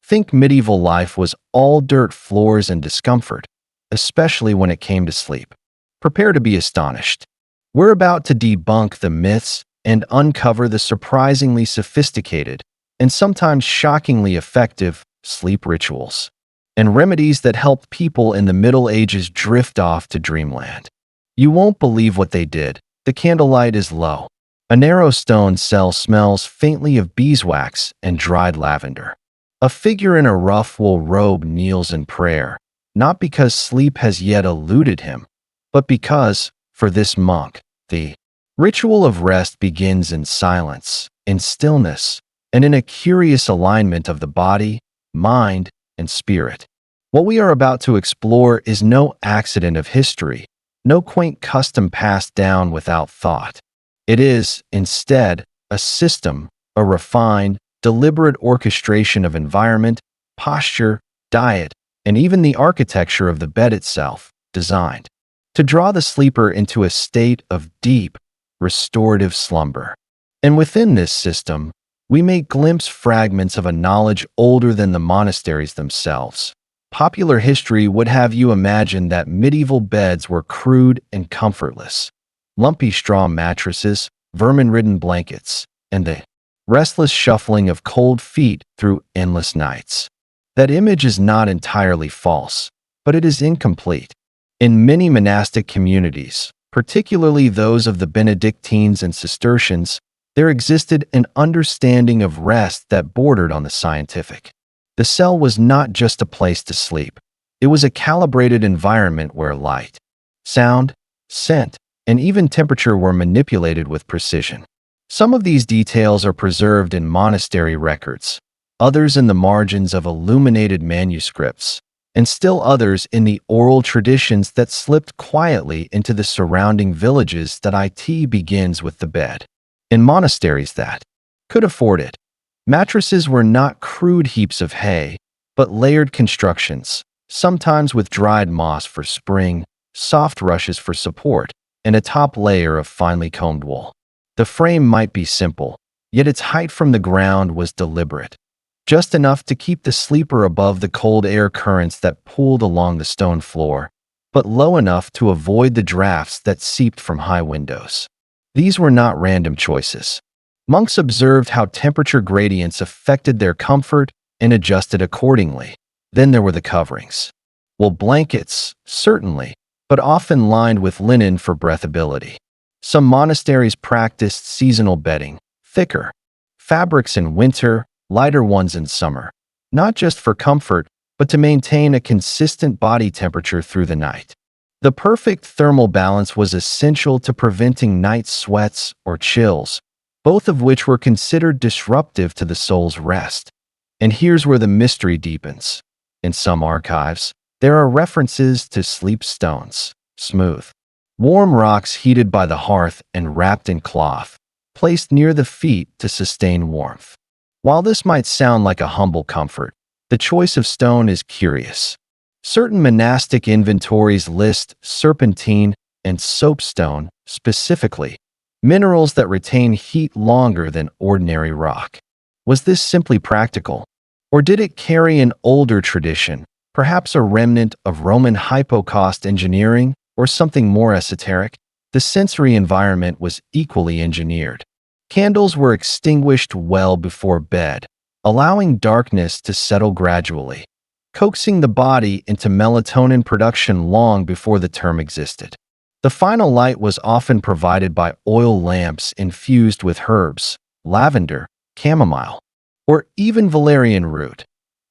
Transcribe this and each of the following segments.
Think medieval life was all dirt floors and discomfort, especially when it came to sleep. Prepare to be astonished. We're about to debunk the myths and uncover the surprisingly sophisticated and sometimes shockingly effective sleep rituals and remedies that helped people in the Middle Ages drift off to dreamland. You won't believe what they did. The candlelight is low. A narrow stone cell smells faintly of beeswax and dried lavender. A figure in a rough wool robe kneels in prayer, not because sleep has yet eluded him, but because, for this monk, the ritual of rest begins in silence, in stillness, and in a curious alignment of the body, mind, and spirit. What we are about to explore is no accident of history, no quaint custom passed down without thought. It is, instead, a system, a refined, deliberate orchestration of environment, posture, diet, and even the architecture of the bed itself, designed to draw the sleeper into a state of deep, restorative slumber. And within this system, we may glimpse fragments of a knowledge older than the monasteries themselves. Popular history would have you imagine that medieval beds were crude and comfortless. Lumpy straw mattresses, vermin-ridden blankets, and the restless shuffling of cold feet through endless nights. That image is not entirely false, but it is incomplete. In many monastic communities, particularly those of the Benedictines and Cistercians, there existed an understanding of rest that bordered on the scientific. The cell was not just a place to sleep. It was a calibrated environment where light, sound, scent, and even temperature were manipulated with precision. Some of these details are preserved in monastery records, others in the margins of illuminated manuscripts, and still others in the oral traditions that slipped quietly into the surrounding villages. That it begins with the bed. In monasteries that could afford it, mattresses were not crude heaps of hay, but layered constructions, sometimes with dried moss for spring, soft rushes for support, and a top layer of finely combed wool. The frame might be simple, yet its height from the ground was deliberate, just enough to keep the sleeper above the cold air currents that pooled along the stone floor, but low enough to avoid the drafts that seeped from high windows. These were not random choices. Monks observed how temperature gradients affected their comfort and adjusted accordingly. Then there were the coverings. Wool blankets, certainly, but often lined with linen for breathability. Some monasteries practiced seasonal bedding, thicker fabrics in winter, lighter ones in summer, not just for comfort, but to maintain a consistent body temperature through the night. The perfect thermal balance was essential to preventing night sweats or chills, both of which were considered disruptive to the soul's rest. And here's where the mystery deepens. In some archives, there are references to sleep stones, smooth, warm rocks heated by the hearth and wrapped in cloth, placed near the feet to sustain warmth. While this might sound like a humble comfort, the choice of stone is curious. Certain monastic inventories list serpentine and soapstone, specifically, minerals that retain heat longer than ordinary rock. Was this simply practical? Or did it carry an older tradition, perhaps a remnant of Roman hypocaust engineering or something more esoteric? The sensory environment was equally engineered. Candles were extinguished well before bed, allowing darkness to settle gradually, coaxing the body into melatonin production long before the term existed. The final light was often provided by oil lamps infused with herbs, lavender, chamomile, or even valerian root,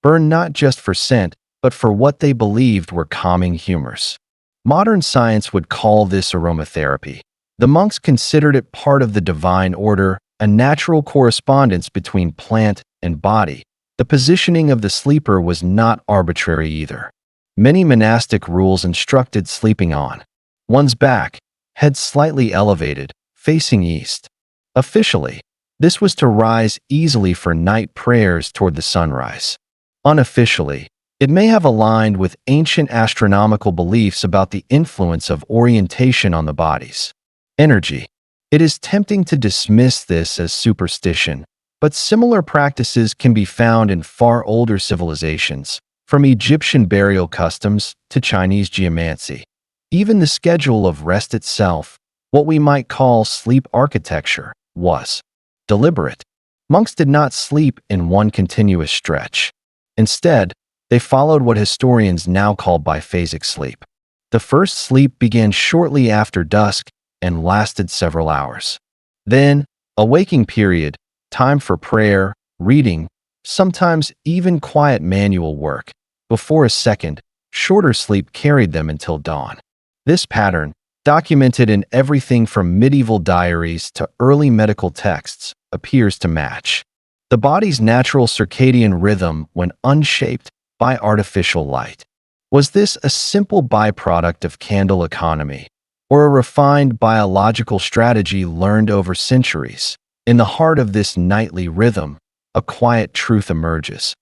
burned not just for scent, but for what they believed were calming humors. Modern science would call this aromatherapy. The monks considered it part of the divine order, a natural correspondence between plant and body. The positioning of the sleeper was not arbitrary either. Many monastic rules instructed sleeping on one's back, head slightly elevated, facing east. Officially, this was to rise easily for night prayers toward the sunrise. Unofficially, it may have aligned with ancient astronomical beliefs about the influence of orientation on the body's energy. It is tempting to dismiss this as superstition, But similar practices can be found in far older civilizations, from Egyptian burial customs to Chinese geomancy. Even the schedule of rest itself, what we might call sleep architecture, was deliberate. Monks did not sleep in one continuous stretch. Instead, they followed what historians now call biphasic sleep. The first sleep began shortly after dusk and lasted several hours. Then, a waking period, time for prayer, reading, sometimes even quiet manual work, before a second, shorter sleep carried them until dawn. This pattern, documented in everything from medieval diaries to early medical texts, appears to match the body's natural circadian rhythm when unshaped by artificial light. Was this a simple byproduct of candle economy, or a refined biological strategy learned over centuries? In the heart of this nightly rhythm, a quiet truth emerges.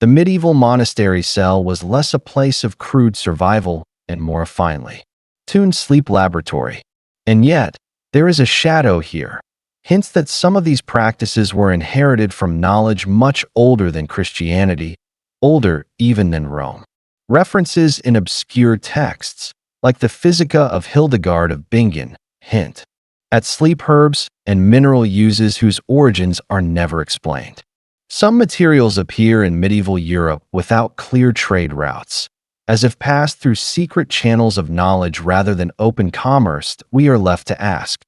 The medieval monastery cell was less a place of crude survival and more a finely tuned sleep laboratory. And yet, there is a shadow here, hints that some of these practices were inherited from knowledge much older than Christianity, older even than Rome. References in obscure texts, like the Physica of Hildegard of Bingen, hint at sleep herbs and mineral uses whose origins are never explained. Some materials appear in medieval Europe without clear trade routes. As if passed through secret channels of knowledge rather than open commerce, we are left to ask,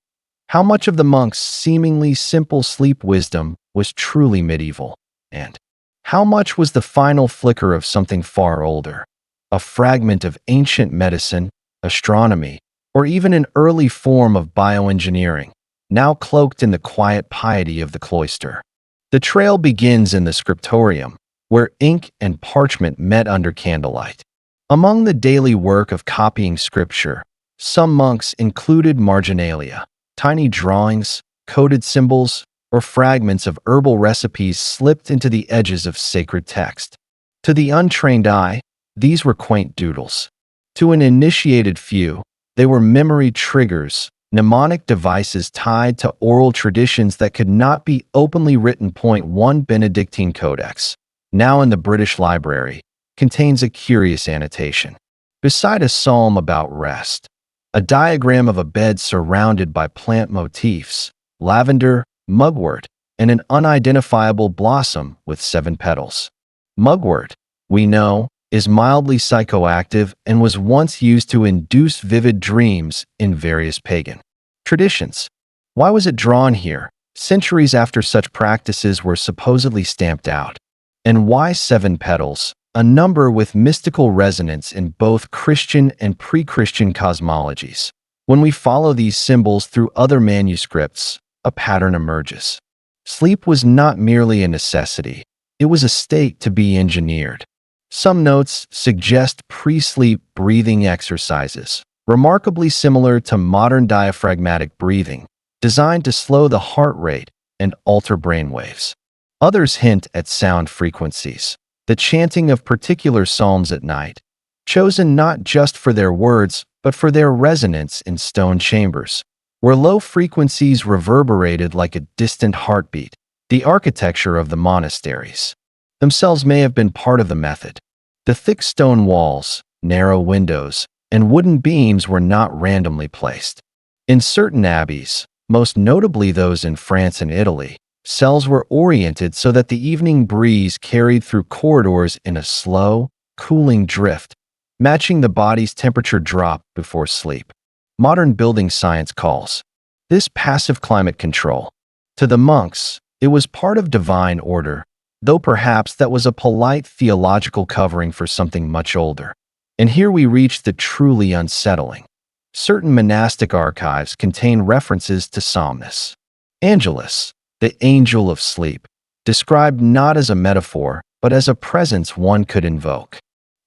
how much of the monks' seemingly simple sleep wisdom was truly medieval, and how much was the final flicker of something far older, a fragment of ancient medicine, astronomy, or even an early form of bioengineering, now cloaked in the quiet piety of the cloister? The trail begins in the scriptorium, where ink and parchment met under candlelight. Among the daily work of copying scripture, some monks included marginalia, tiny drawings, coded symbols, or fragments of herbal recipes slipped into the edges of sacred text. To the untrained eye, these were quaint doodles. To an initiated few, they were memory triggers, mnemonic devices tied to oral traditions that could not be openly written. Point 1 Benedictine Codex, now in the British Library, contains a curious annotation. Beside a psalm about rest, a diagram of a bed surrounded by plant motifs, lavender, mugwort, and an unidentifiable blossom with 7 petals. Mugwort, we know, is mildly psychoactive and was once used to induce vivid dreams in various pagan traditions. Why was it drawn here, centuries after such practices were supposedly stamped out? And why 7 petals, a number with mystical resonance in both Christian and pre-Christian cosmologies? When we follow these symbols through other manuscripts, a pattern emerges. Sleep was not merely a necessity, it was a state to be engineered. Some notes suggest pre-sleep breathing exercises, remarkably similar to modern diaphragmatic breathing, designed to slow the heart rate and alter brainwaves. Others hint at sound frequencies, the chanting of particular psalms at night, chosen not just for their words, but for their resonance in stone chambers, where low frequencies reverberated like a distant heartbeat. The architecture of the monasteries themselves may have been part of the method. The thick stone walls, narrow windows, and wooden beams were not randomly placed. In certain abbeys, most notably those in France and Italy, cells were oriented so that the evening breeze carried through corridors in a slow, cooling drift, matching the body's temperature drop before sleep. Modern building science calls this passive climate control. To the monks, it was part of divine order, though perhaps that was a polite theological covering for something much older. And here we reach the truly unsettling. Certain monastic archives contain references to Somnus, Angelus, the angel of sleep, described not as a metaphor, but as a presence one could invoke.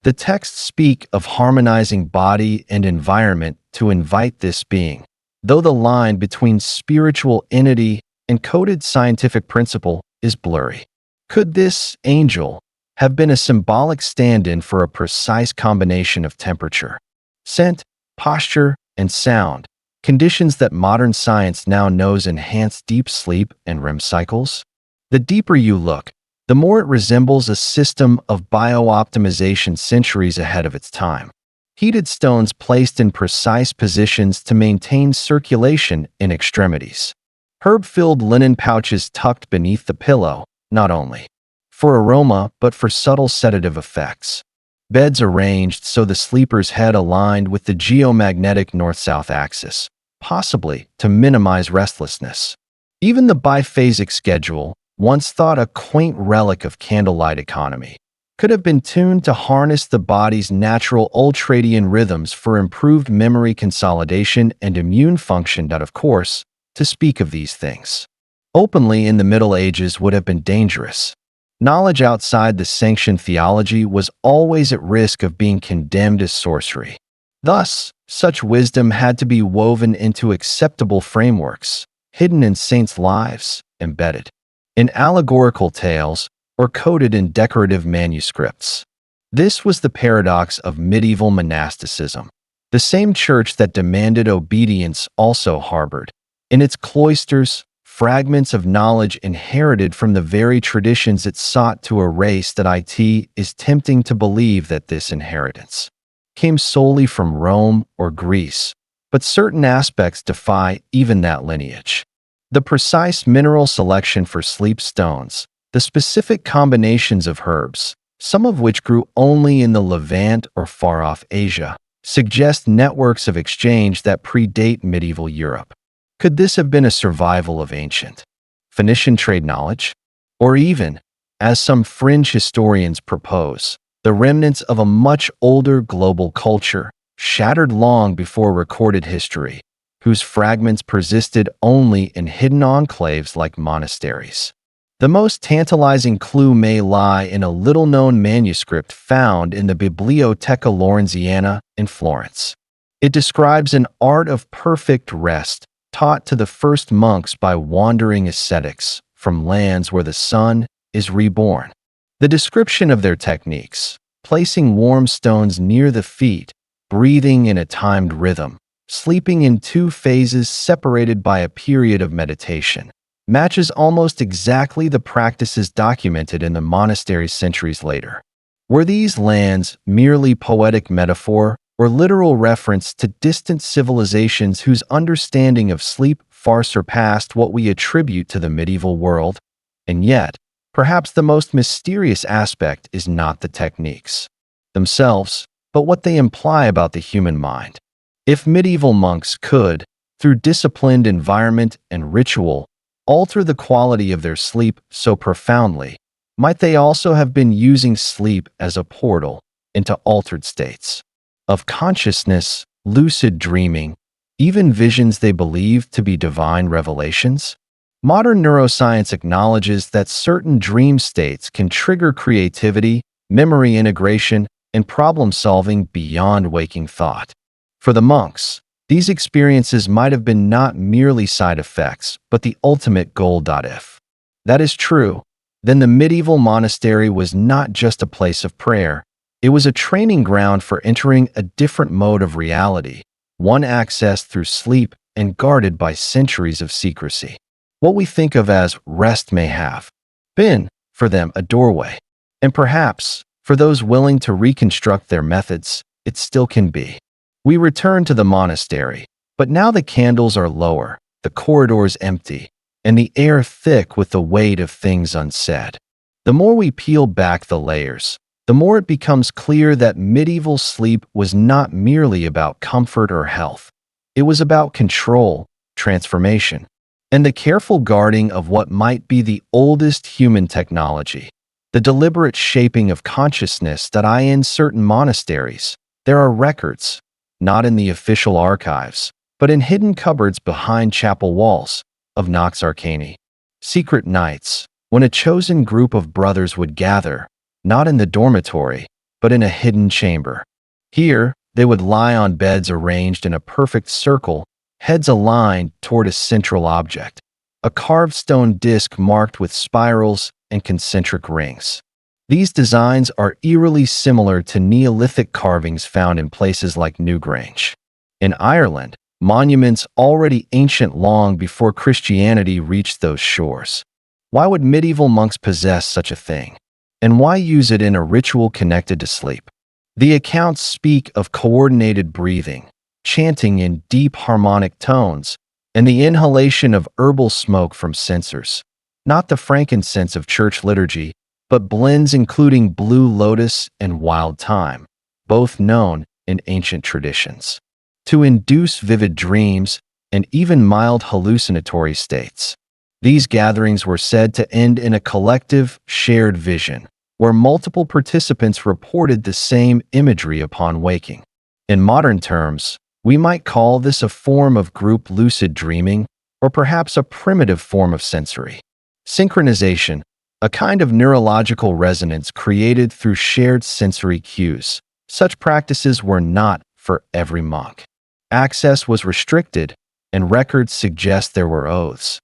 The texts speak of harmonizing body and environment to invite this being, though the line between spiritual entity and coded scientific principle is blurry. Could this angel have been a symbolic stand-in for a precise combination of temperature, scent, posture, and sound, conditions that modern science now knows enhance deep sleep and REM cycles? The deeper you look, the more it resembles a system of bio-optimization centuries ahead of its time. Heated stones placed in precise positions to maintain circulation in extremities. Herb-filled linen pouches tucked beneath the pillow, not only for aroma but for subtle sedative effects. Beds arranged so the sleeper's head aligned with the geomagnetic north-south axis, possibly to minimize restlessness. Even the biphasic schedule, once thought a quaint relic of candlelight economy, could have been tuned to harness the body's natural ultradian rhythms for improved memory consolidation and immune function. Of course, to speak of these things openly in the Middle Ages would have been dangerous. Knowledge outside the sanctioned theology was always at risk of being condemned as sorcery. Thus, such wisdom had to be woven into acceptable frameworks, hidden in saints' lives, embedded in allegorical tales, or coded in decorative manuscripts. This was the paradox of medieval monasticism. The same church that demanded obedience also harbored, in its cloisters, fragments of knowledge inherited from the very traditions it sought to erase. It is tempting to believe that this inheritance came solely from Rome or Greece, but certain aspects defy even that lineage. The precise mineral selection for sleep stones, the specific combinations of herbs, some of which grew only in the Levant or far-off Asia, suggest networks of exchange that predate medieval Europe. Could this have been a survival of ancient Phoenician trade knowledge? Or even, as some fringe historians propose, the remnants of a much older global culture, shattered long before recorded history, whose fragments persisted only in hidden enclaves like monasteries? The most tantalizing clue may lie in a little-known manuscript found in the Biblioteca Lorenziana in Florence. It describes an art of perfect rest taught to the first monks by wandering ascetics from lands where the sun is reborn. The description of their techniques, placing warm stones near the feet, breathing in a timed rhythm, sleeping in 2 phases separated by a period of meditation, matches almost exactly the practices documented in the monasteries centuries later. Were these lands merely poetic metaphor or literal reference to distant civilizations whose understanding of sleep far surpassed what we attribute to the medieval world? And yet, perhaps the most mysterious aspect is not the techniques themselves, but what they imply about the human mind. If medieval monks could, through disciplined environment and ritual, alter the quality of their sleep so profoundly, might they also have been using sleep as a portal into altered states of consciousness, lucid dreaming, even visions they believed to be divine revelations? Modern neuroscience acknowledges that certain dream states can trigger creativity, memory integration, and problem-solving beyond waking thought. For the monks, these experiences might have been not merely side effects, but the ultimate goal. If that is true, then the medieval monastery was not just a place of prayer. It was a training ground for entering a different mode of reality, one accessed through sleep and guarded by centuries of secrecy. What we think of as rest may have been, for them, a doorway. And perhaps, for those willing to reconstruct their methods, it still can be. We return to the monastery, but now the candles are lower, the corridors empty, and the air thick with the weight of things unsaid. The more we peel back the layers, the more it becomes clear that medieval sleep was not merely about comfort or health. It was about control, transformation, and the careful guarding of what might be the oldest human technology. The deliberate shaping of consciousness that in certain monasteries, there are records, not in the official archives, but in hidden cupboards behind chapel walls, of Nox Arcani. Secret nights, when a chosen group of brothers would gather, not in the dormitory, but in a hidden chamber. Here, they would lie on beds arranged in a perfect circle, heads aligned toward a central object, a carved stone disc marked with spirals and concentric rings. These designs are eerily similar to Neolithic carvings found in places like Newgrange. In Ireland, monuments already ancient long before Christianity reached those shores. Why would medieval monks possess such a thing? And why use it in a ritual connected to sleep? The accounts speak of coordinated breathing, chanting in deep harmonic tones, and the inhalation of herbal smoke from censers. Not the frankincense of church liturgy, but blends including blue lotus and wild thyme, both known in ancient traditions, to induce vivid dreams and even mild hallucinatory states. These gatherings were said to end in a collective, shared vision, where multiple participants reported the same imagery upon waking. In modern terms, we might call this a form of group lucid dreaming, or perhaps a primitive form of sensory synchronization, a kind of neurological resonance created through shared sensory cues. Such practices were not for every monk. Access was restricted, and records suggest there were oaths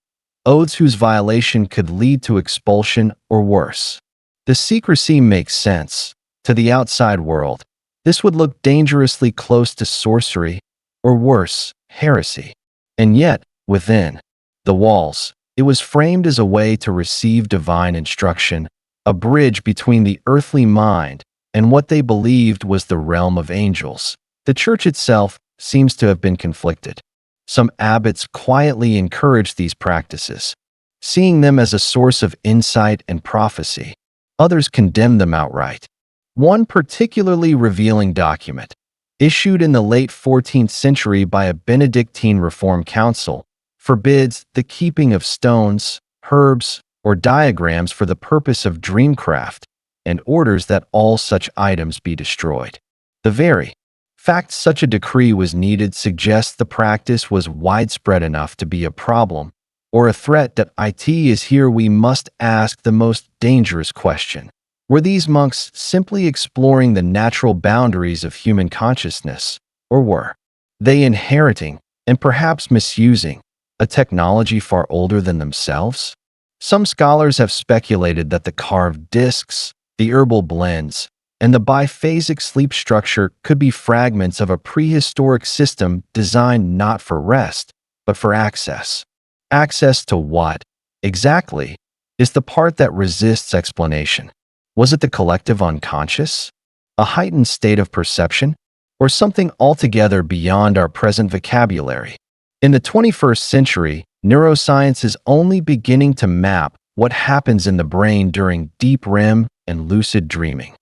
whose violation could lead to expulsion or worse. The secrecy makes sense. To the outside world, this would look dangerously close to sorcery, or worse, heresy. And yet, within the walls, it was framed as a way to receive divine instruction, a bridge between the earthly mind and what they believed was the realm of angels. The church itself seems to have been conflicted. Some abbots quietly encouraged these practices, seeing them as a source of insight and prophecy. Others condemned them outright. One particularly revealing document, issued in the late 14th century by a Benedictine Reform Council, forbids the keeping of stones, herbs, or diagrams for the purpose of dreamcraft, and orders that all such items be destroyed. The very fact such a decree was needed suggests the practice was widespread enough to be a problem, or a threat that it is here we must ask the most dangerous question. Were these monks simply exploring the natural boundaries of human consciousness, or were they inheriting, and perhaps misusing, a technology far older than themselves? Some scholars have speculated that the carved discs, the herbal blends, and the biphasic sleep structure could be fragments of a prehistoric system designed not for rest, but for access. Access to what, exactly, is the part that resists explanation. Was it the collective unconscious, a heightened state of perception, or something altogether beyond our present vocabulary? In the 21st century, neuroscience is only beginning to map what happens in the brain during deep REM and lucid dreaming.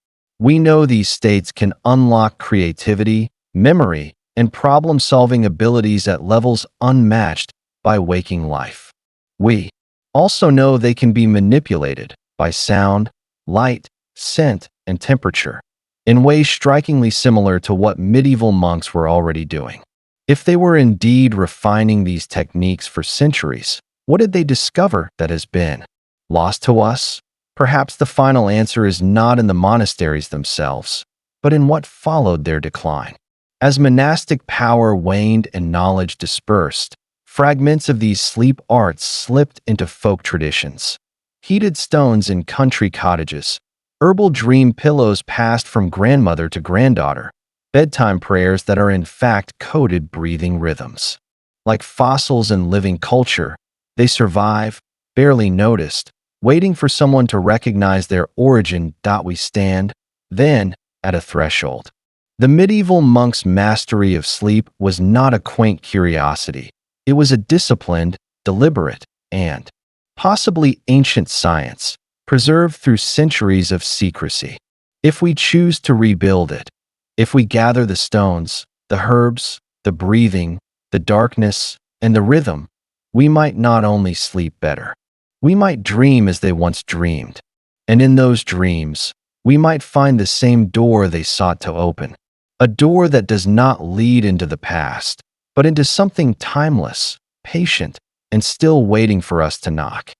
We know these states can unlock creativity, memory, and problem-solving abilities at levels unmatched by waking life. We also know they can be manipulated by sound, light, scent, and temperature in ways strikingly similar to what medieval monks were already doing. If they were indeed refining these techniques for centuries, what did they discover that has been lost to us? Perhaps the final answer is not in the monasteries themselves, but in what followed their decline. As monastic power waned and knowledge dispersed, fragments of these sleep arts slipped into folk traditions. Heated stones in country cottages, herbal dream pillows passed from grandmother to granddaughter, bedtime prayers that are in fact coded breathing rhythms. Like fossils in living culture, they survive, barely noticed, waiting for someone to recognize their origin. We stand, then, at a threshold. The medieval monk's mastery of sleep was not a quaint curiosity. It was a disciplined, deliberate, and possibly ancient science, preserved through centuries of secrecy. If we choose to rebuild it, if we gather the stones, the herbs, the breathing, the darkness, and the rhythm, we might not only sleep better, we might dream as they once dreamed. And in those dreams, we might find the same door they sought to open. A door that does not lead into the past, but into something timeless, patient, and still waiting for us to knock.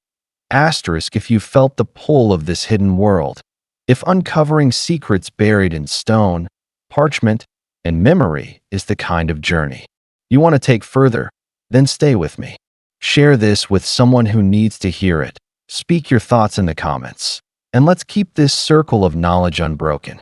Asterisk if you felt the pull of this hidden world, if uncovering secrets buried in stone, parchment, and memory is the kind of journey you want to take further, then stay with me. Share this with someone who needs to hear it. Speak your thoughts in the comments, and let's keep this circle of knowledge unbroken.